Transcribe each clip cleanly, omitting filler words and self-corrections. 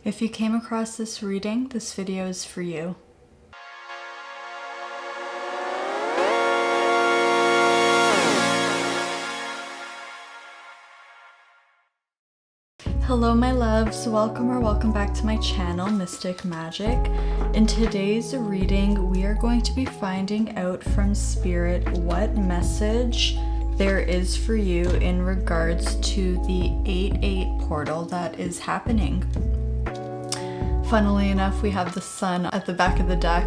If you came across this reading, this video is for you. Hello my loves, welcome back to my channel, Mystic Magic. In today's reading, we are going to be finding out from Spirit what message there is for you in regards to the 8-8 portal that is happening. Funnily enough, we have the sun at the back of the deck.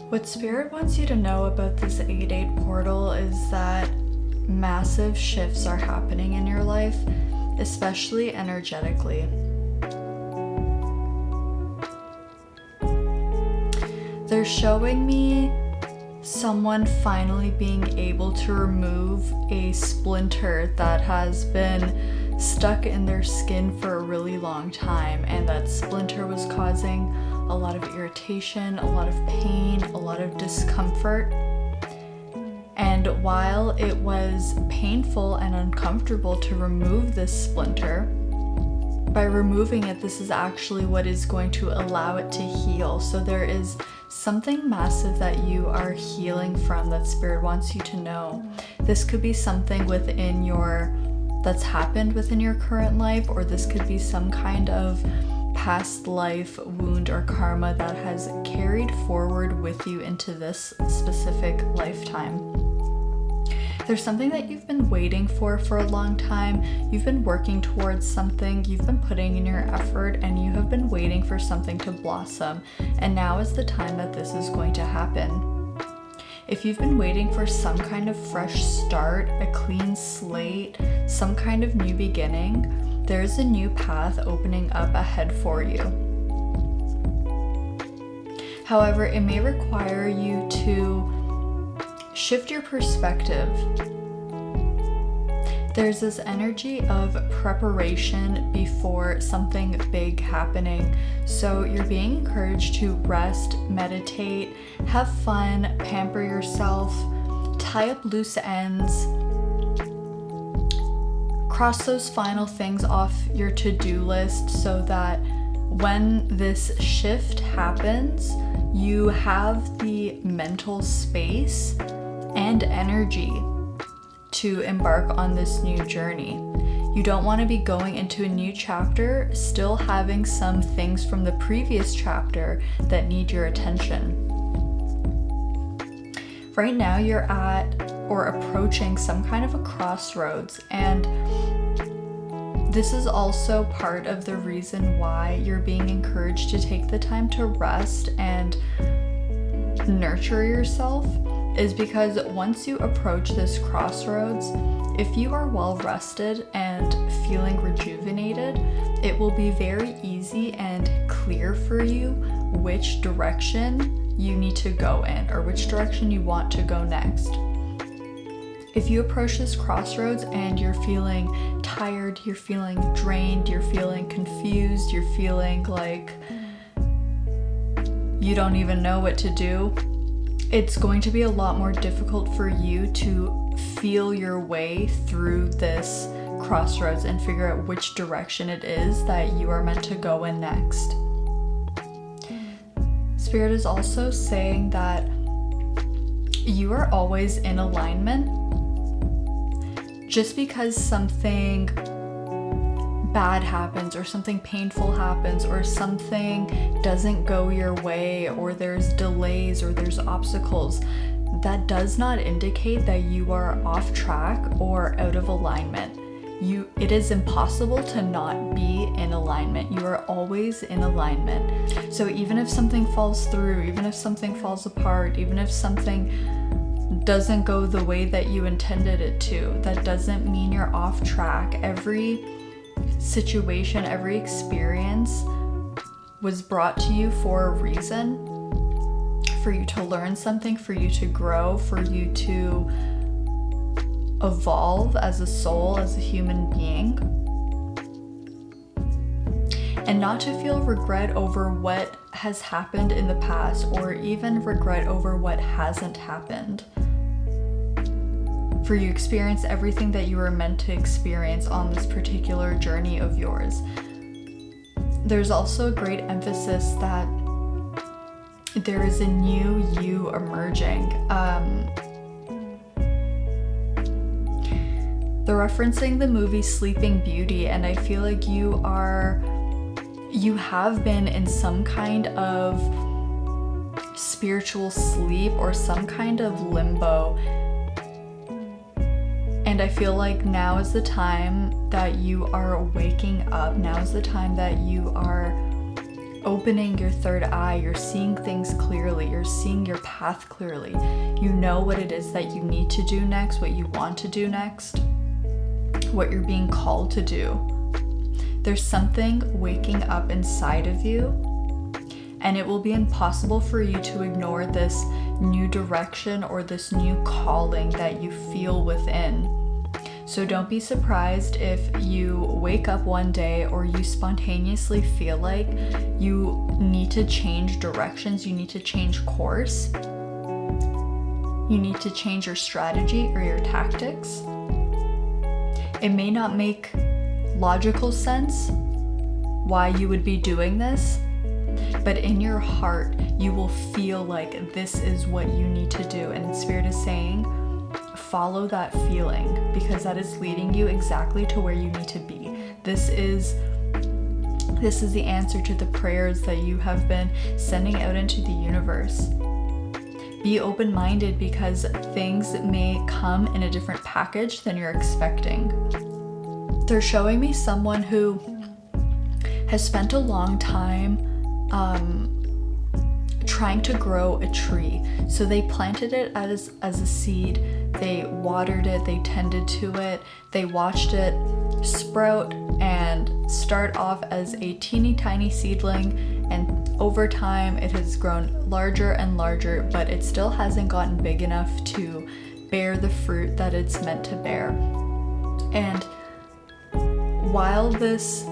What Spirit wants you to know about this 8-8 portal is that massive shifts are happening in your life, especially energetically. They're showing me someone finally being able to remove a splinter that has been stuck in their skin for a really long time, and that splinter was causing a lot of irritation, a lot of pain, a lot of discomfort. And while it was painful and uncomfortable to remove this splinter, by removing it, this is actually what is going to allow it to heal. So there is something massive that you are healing from that Spirit wants you to know. This could be something that's happened within your current life, or this could be some kind of past life wound or karma that has carried forward with you into this specific lifetime. There's something that you've been waiting for a long time. You've been working towards something, you've been putting in your effort, and you have been waiting for something to blossom. And now is the time that this is going to happen. If you've been waiting for some kind of fresh start, a clean slate, some kind of new beginning, there's a new path opening up ahead for you. However, it may require you to shift your perspective. There's this energy of preparation before something big happening. So you're being encouraged to rest, meditate, have fun, pamper yourself, tie up loose ends, cross those final things off your to-do list so that when this shift happens, you have the mental space and energy to embark on this new journey. You don't want to be going into a new chapter still having some things from the previous chapter that need your attention. Right now you're at or approaching some kind of a crossroads, and this is also part of the reason why you're being encouraged to take the time to rest and nurture yourself, is because once you approach this crossroads, if you are well rested and feeling rejuvenated, it will be very easy and clear for you which direction you need to go in or which direction you want to go next. If you approach this crossroads and you're feeling tired, you're feeling drained, you're feeling confused, you're feeling like you don't even know what to do, it's going to be a lot more difficult for you to feel your way through this crossroads and figure out which direction it is that you are meant to go in next. Spirit is also saying that you are always in alignment. just because something bad happens or something painful happens or something doesn't go your way or there's delays or there's obstacles, that does not indicate that you are off track or out of alignment. It is impossible to not be in alignment. You are always in alignment. So even if something falls through, even if something falls apart, even if something doesn't go the way that you intended it to, that doesn't mean you're off track. Every situation, every experience was brought to you for a reason, for you to learn something, for you to grow, for you to evolve as a soul, as a human being, and not to feel regret over what has happened in the past or even regret over what hasn't happened. For you experience everything that you were meant to experience on this particular journey of yours. There's also a great emphasis that there is a new you emerging. They're referencing the movie Sleeping Beauty, and I feel like you have been in some kind of spiritual sleep or some kind of limbo. And I feel like now is the time that you are waking up. Now is the time that you are opening your third eye. You're seeing things clearly. You're seeing your path clearly. You know what it is that you need to do next, what you want to do next, what you're being called to do. There's something waking up inside of you, and it will be impossible for you to ignore this new direction or this new calling that you feel within. So don't be surprised if you wake up one day or you spontaneously feel like you need to change directions, you need to change course, you need to change your strategy or your tactics. It may not make logical sense why you would be doing this, but in your heart, you will feel like this is what you need to do. And Spirit is saying, follow that feeling, because that is leading you exactly to where you need to be. This is the answer to the prayers that you have been sending out into the universe. Be open-minded, because things may come in a different package than you're expecting. They're showing me someone who has spent a long time trying to grow a tree. So they planted it as a seed, they watered it, they tended to it, they watched it sprout and start off as a teeny tiny seedling, and over time it has grown larger and larger, but it still hasn't gotten big enough to bear the fruit that it's meant to bear. And while this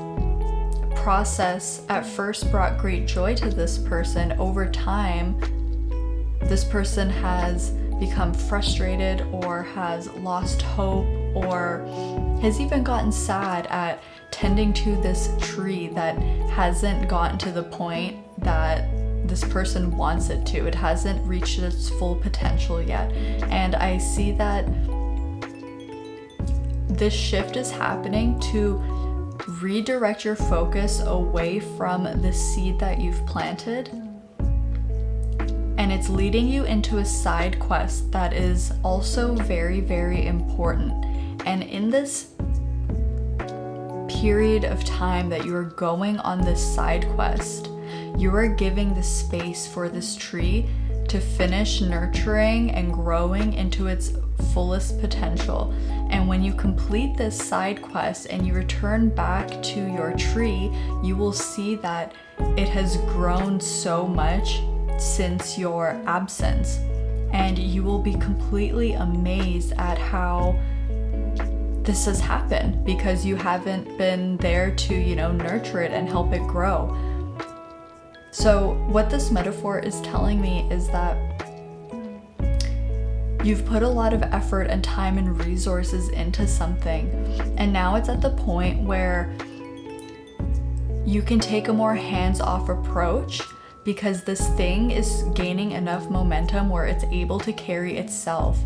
process at first brought great joy to this person, over time this person has become frustrated or has lost hope or has even gotten sad at tending to this tree that hasn't gotten to the point that this person wants it to. It hasn't reached its full potential yet. And I see that this shift is happening to redirect your focus away from the seed that you've planted, and it's leading you into a side quest that is also very, very important. And in this period of time that you are going on this side quest, you are giving the space for this tree to finish nurturing and growing into its fullest potential. And when you complete this side quest and you return back to your tree, you will see that it has grown so much since your absence, and you will be completely amazed at how this has happened, because you haven't been there to, nurture it and help it grow. So what this metaphor is telling me is that you've put a lot of effort and time and resources into something, and now it's at the point where you can take a more hands-off approach, because this thing is gaining enough momentum where it's able to carry itself.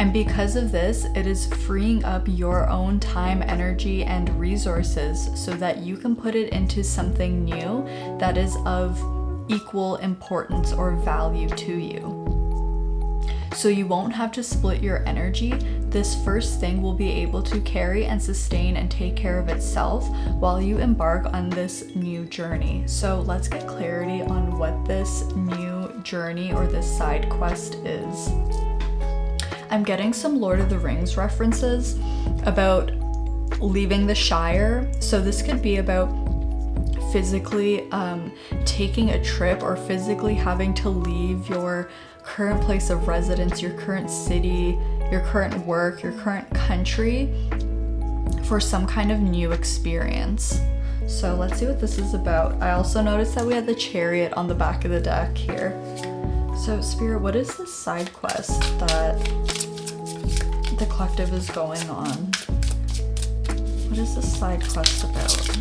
And because of this, it is freeing up your own time, energy, and resources so that you can put it into something new that is of equal importance or value to you. So you won't have to split your energy. This first thing will be able to carry and sustain and take care of itself while you embark on this new journey. So let's get clarity on what this new journey or this side quest is. I'm getting some Lord of the Rings references about leaving the Shire. So this could be about physically taking a trip or physically having to leave your current place of residence, your current city, your current work, your current country for some kind of new experience. So let's see what this is about. I also noticed that we had the Chariot on the back of the deck here. So Spirit, what is this side quest that the collective is going on? What is this side quest about?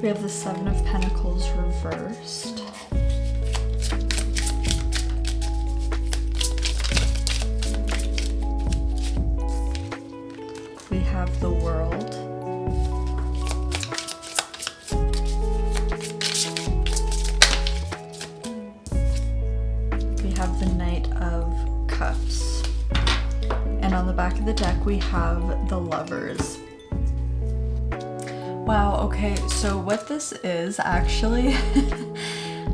We have the Seven of Pentacles reversed. We have the World. We have the Knight of Cups. And on the back of the deck, we have the Lovers. Wow, okay, so what this is actually,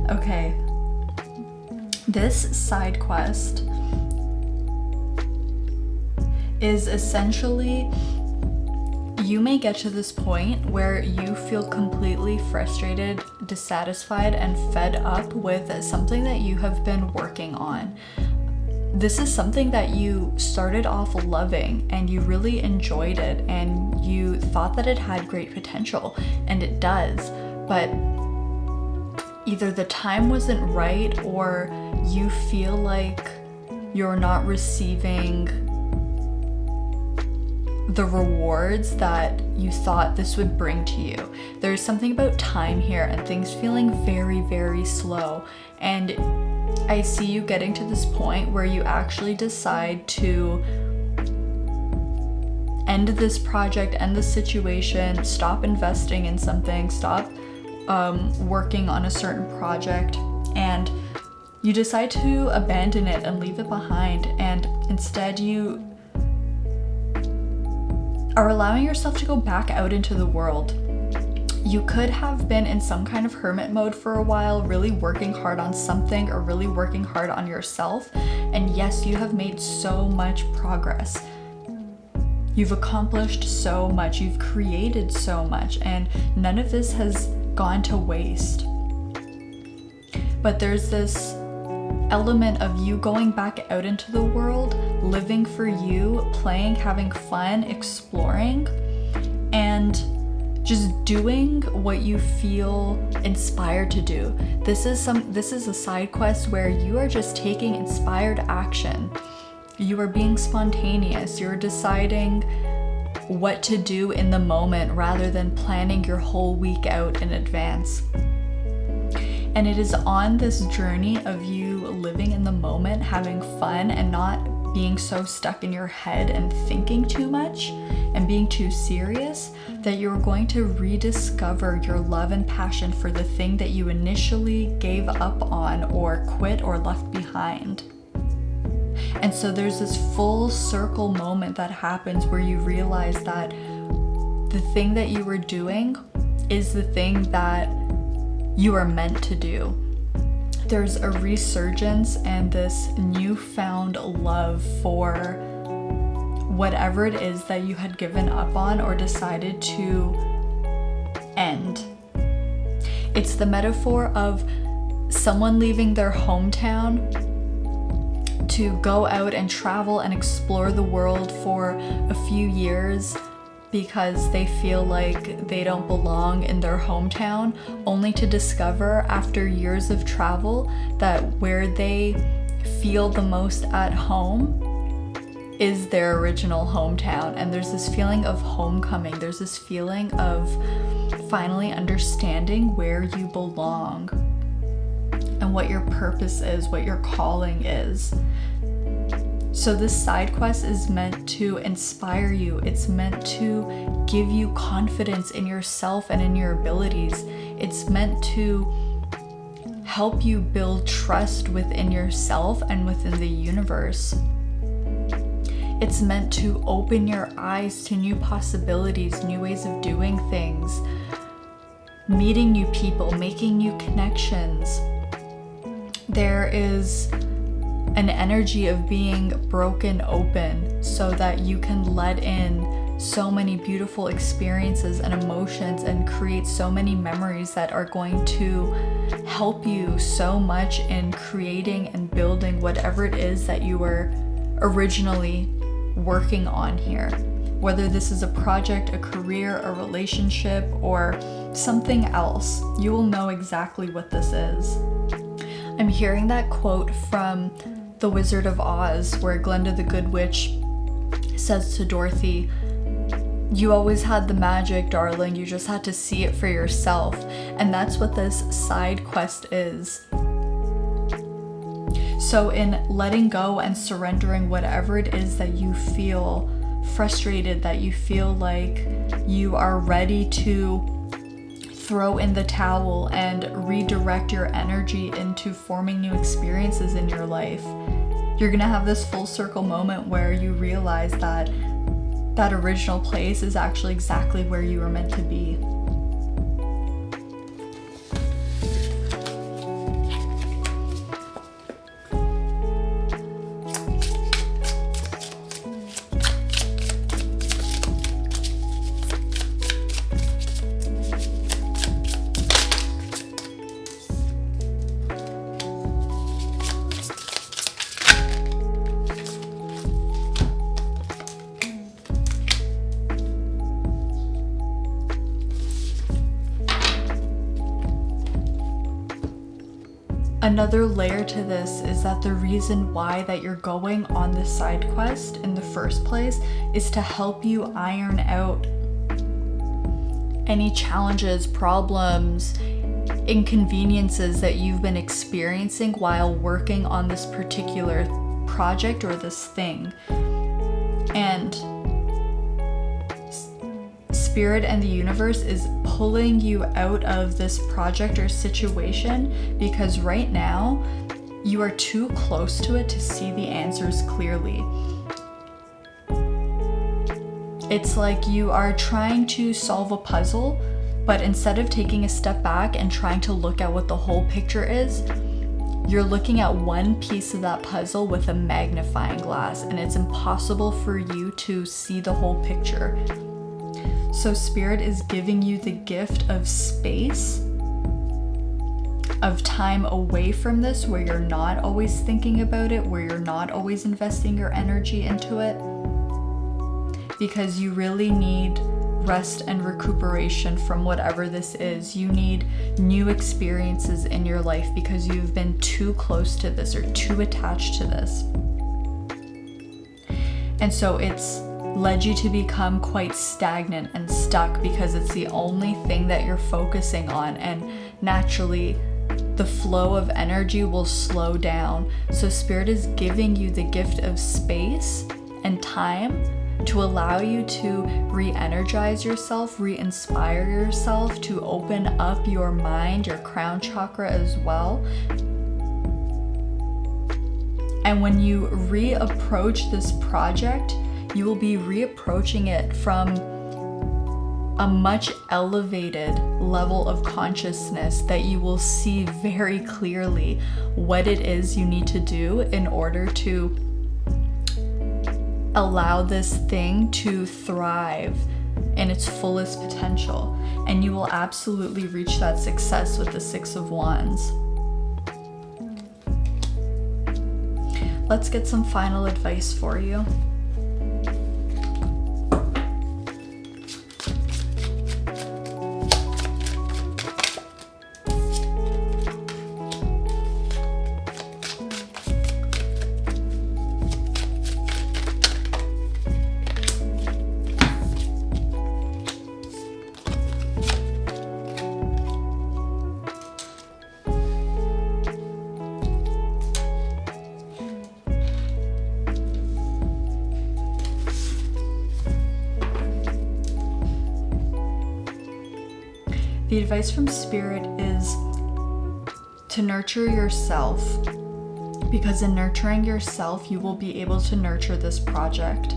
okay, this side quest is essentially, you may get to this point where you feel completely frustrated, dissatisfied, and fed up with something that you have been working on. This is something that you started off loving and you really enjoyed it and you thought that it had great potential, and it does, but either the time wasn't right or you feel like you're not receiving the rewards that you thought this would bring to you. There's something about time here and things feeling very, very slow, and I see you getting to this point where you actually decide to end this project, end the situation, stop investing in something, stop working on a certain project, and you decide to abandon it and leave it behind, and instead you are allowing yourself to go back out into the world. You could have been in some kind of hermit mode for a while, really working hard on something or really working hard on yourself. And yes, you have made so much progress. You've accomplished so much, you've created so much, and none of this has gone to waste. But there's this element of you going back out into the world, living for you, playing, having fun, exploring, and just doing what you feel inspired to do. This is a side quest where you are just taking inspired action. You are being spontaneous. You're deciding what to do in the moment rather than planning your whole week out in advance. And it is on this journey of you living in the moment, having fun, and not being so stuck in your head and thinking too much and being too serious, that you're going to rediscover your love and passion for the thing that you initially gave up on or quit or left behind. And so there's this full circle moment that happens where you realize that the thing that you were doing is the thing that you are meant to do. There's a resurgence and this newfound love for whatever it is that you had given up on or decided to end. It's the metaphor of someone leaving their hometown to go out and travel and explore the world for a few years, because they feel like they don't belong in their hometown, only to discover after years of travel that where they feel the most at home is their original hometown. And there's this feeling of homecoming. There's this feeling of finally understanding where you belong and what your purpose is, what your calling is. So this side quest is meant to inspire you. It's meant to give you confidence in yourself and in your abilities. It's meant to help you build trust within yourself and within the universe. It's meant to open your eyes to new possibilities, new ways of doing things, meeting new people, making new connections. There is an energy of being broken open so that you can let in so many beautiful experiences and emotions and create so many memories that are going to help you so much in creating and building whatever it is that you were originally working on here. Whether this is a project, a career, a relationship, or something else, you will know exactly what this is. I'm hearing that quote from The Wizard of Oz, where Glinda the Good Witch says to Dorothy, "You always had the magic, darling, you just had to see it for yourself." And that's what this side quest is. So in letting go and surrendering whatever it is that you feel frustrated, that you feel like you are ready to throw in the towel and redirect your energy into forming new experiences in your life, you're gonna have this full circle moment where you realize that that original place is actually exactly where you were meant to be. Another layer to this is that the reason why that you're going on this side quest in the first place is to help you iron out any challenges, problems, inconveniences that you've been experiencing while working on this particular project or this thing. And Spirit and the universe is pulling you out of this project or situation because right now you are too close to it to see the answers clearly. It's like you are trying to solve a puzzle, but instead of taking a step back and trying to look at what the whole picture is, you're looking at one piece of that puzzle with a magnifying glass, and it's impossible for you to see the whole picture. So Spirit is giving you the gift of space, of time away from this, where you're not always thinking about it, where you're not always investing your energy into it, because you really need rest and recuperation from whatever this is. You need new experiences in your life because you've been too close to this or too attached to this. And so it's led you to become quite stagnant and stuck because it's the only thing that you're focusing on, and naturally the flow of energy will slow down. So Spirit is giving you the gift of space and time to allow you to re-energize yourself, re-inspire yourself, to open up your mind, your crown chakra as well. And when you reapproach this project, you will be reapproaching it from a much elevated level of consciousness that you will see very clearly what it is you need to do in order to allow this thing to thrive in its fullest potential. And you will absolutely reach that success with the Six of Wands. Let's get some final advice for you. The advice from Spirit is to nurture yourself, because in nurturing yourself, you will be able to nurture this project.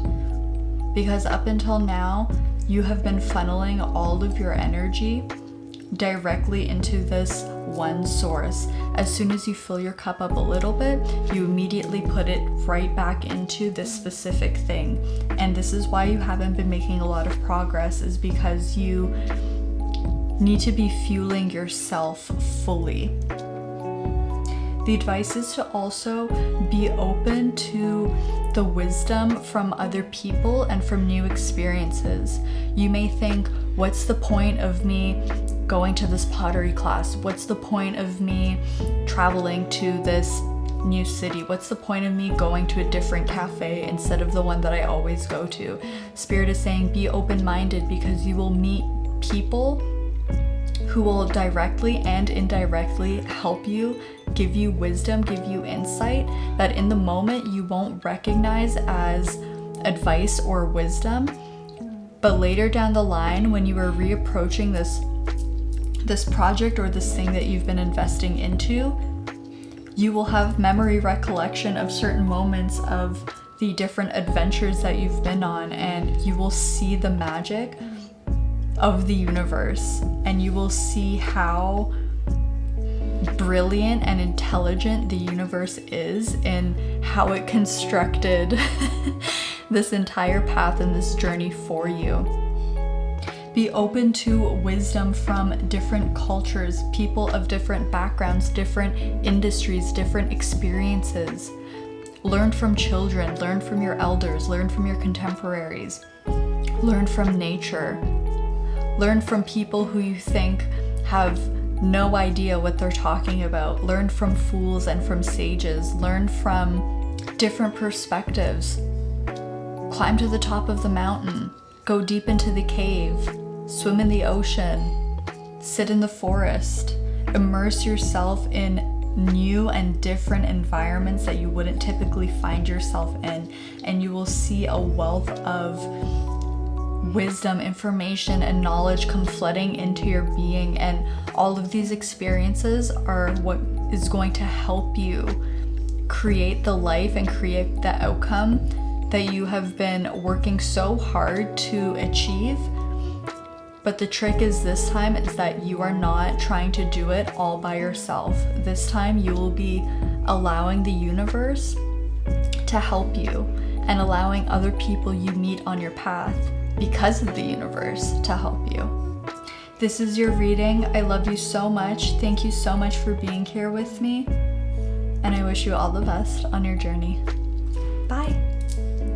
Because up until now, you have been funneling all of your energy directly into this one source. As soon as you fill your cup up a little bit, you immediately put it right back into this specific thing. And this is why you haven't been making a lot of progress, is because you need to be fueling yourself fully. The advice is to also be open to the wisdom from other people and from new experiences. You may think, what's the point of me going to this pottery class? What's the point of me traveling to this new city? What's the point of me going to a different cafe instead of the one that I always go to? Spirit is saying, be open-minded, because you will meet people who will directly and indirectly help you, give you wisdom, give you insight that in the moment you won't recognize as advice or wisdom. But later down the line, when you are reapproaching this project or this thing that you've been investing into, you will have memory recollection of certain moments of the different adventures that you've been on, and you will see the magic of the universe, and you will see how brilliant and intelligent the universe is in how it constructed this entire path and this journey for you. Be open to wisdom from different cultures, people of different backgrounds, different industries, different experiences. Learn from children, learn from your elders, learn from your contemporaries, learn from nature. Learn from people who you think have no idea what they're talking about. Learn from fools and from sages. Learn from different perspectives. Climb to the top of the mountain. Go deep into the cave. Swim in the ocean. Sit in the forest. Immerse yourself in new and different environments that you wouldn't typically find yourself in, and you will see a wealth of wisdom, information, and knowledge come flooding into your being. And all of these experiences are what is going to help you create the life and create the outcome that you have been working so hard to achieve. But the trick is this time is that you are not trying to do it all by yourself. This time you will be allowing the universe to help you and allowing other people you meet on your path because of the universe to help you. This is your reading. I love you so much. Thank you so much for being here with me. And I wish you all the best on your journey.